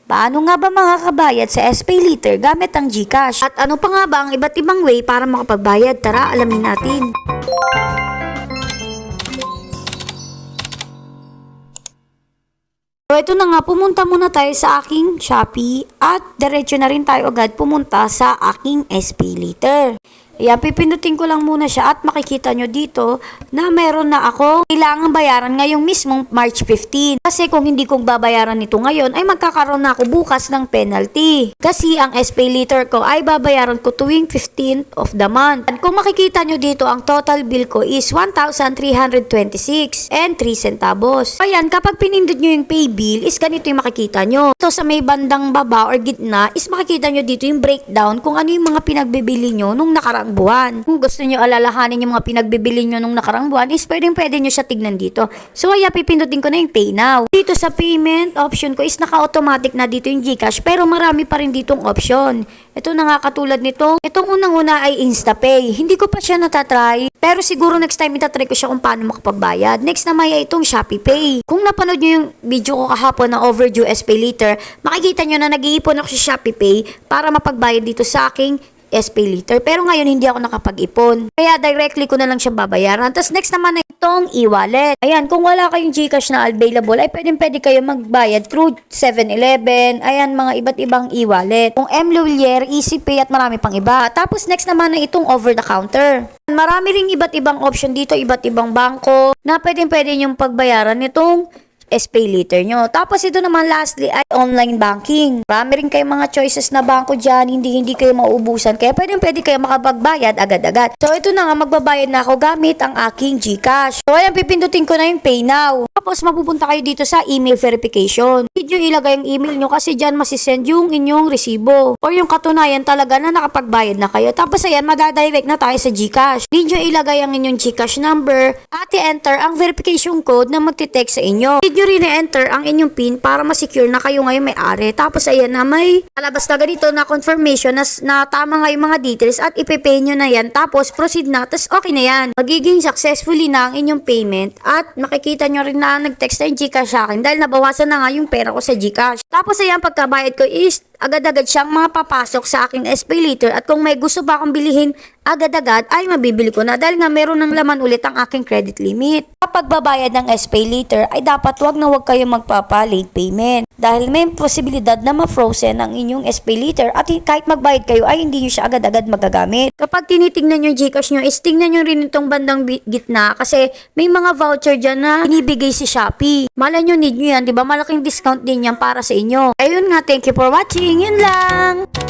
Paano nga ba makakabayad sa SPayLater gamit ang GCash? At ano pa nga ba ang iba't ibang way para makapagbayad? Tara, alamin natin. So ito na nga, pumunta muna tayo sa aking Shopee at diretso na rin tayo agad pumunta sa aking SPayLater. Ayan, pipindutin ko lang muna siya at makikita nyo dito na meron na ako kailangang bayaran ngayong mismong March 15. Kasi kung hindi kong babayaran nito ngayon ay magkakaroon na ako bukas ng penalty. Kasi ang SPayLater ko ay babayaran ko tuwing 15th of the month. At kung makikita nyo dito, ang total bill ko is 1,326 and 3 centavos. Ayan, kapag pinindot nyo yung pay bill is ganito yung makikita nyo. Ito sa may bandang baba or gitna is makikita nyo dito yung breakdown kung ano yung mga pinagbibili nyo nung nakaraang buwan. Kung gusto nyo alalahanin yung mga pinagbibili nyo nung nakaraang buwan is pwede nyo siya tignan dito. So ayan, pipindutin ko na yung Pay Now. Dito sa payment option ko is naka-automatic na dito yung GCash pero marami pa rin ditong option. Ito na nga katulad nito. Itong unang-una ay InstaPay. Hindi ko pa siya natatry pero siguro next time itatry ko siya kung paano makapagbayad. Next naman ay itong ShopeePay. Kung napanood nyo yung video ko kahapon na overdue SPayLater, makikita nyo na nag-iipon ako sa ShopeePay para mapagbayad dito sa aking SPayLater. Pero ngayon hindi ako nakapag-ipon. Kaya directly ko na lang siya babayaran. Tapos next naman na itong e-wallet. Ayan, kung wala kayong GCash na available, ay pwede kayo magbayad through 7-Eleven. Ayan, mga iba't ibang e-wallet. Kung MLulier, EasyPay at marami pang iba. Tapos next naman na itong over the counter. Marami ring iba't ibang option dito, iba't ibang bangko na pwede nyong pagbayaran nitong SPayLater nyo. Tapos ito naman lastly ay online banking. Marami rin kayong mga choices na bangko dyan, hindi kayo mauubusan. Kaya pwede kayo makapagbayad agad-agad. So ito na nga, magbabayad na ako gamit ang aking GCash. So ayan, pipindutin ko na yung Pay Now. Tapos mapupunta kayo dito sa email verification. Hindi nyo ilagay yung email nyo kasi dyan masisend yung inyong resibo or yung katunayan talaga na nakapagbayad na kayo. Tapos ayan, madadirect na tayo sa GCash. Hindi nyo ilagay ang inyong GCash number at i-enter ang verification code na magte-text sa inyo. Nyo rin i-enter ang inyong PIN para ma-secure na kayo ngayon may-ari. Tapos ayan na may alabas na ganito na confirmation na tama nga yung mga details at ipipay nyo na yan. Tapos proceed na. Tapos okay na yan. Magiging successfully na ang inyong payment at makikita nyo rin na nag-text na yung GCash sa akin dahil nabawasan na nga yung pera ko sa GCash. Tapos ayan, pagkabayad ko is agad-agad siyang mapapasok sa aking SPayLater at kung may gusto pa akong bilihin agad-agad ay mabibili ko na dahil nga meron ng laman ulit ang aking credit limit. Kapag babayad ng SPayLater ay dapat wag kayo magpapa-late payment dahil may posibilidad na ma-frozen ang inyong SPayLater at kahit magbayad kayo ay hindi nyo siya agad-agad magagamit. Kapag tinitingnan nyo yung GCash nyo is tingnan nyo rin itong bandang gitna kasi may mga voucher dyan na binibigay si Shopee. Malay nyo, need nyo yan, diba? Malaking discount din yan para sa inyo. Ayun nga, thank you for watching. Yun lang!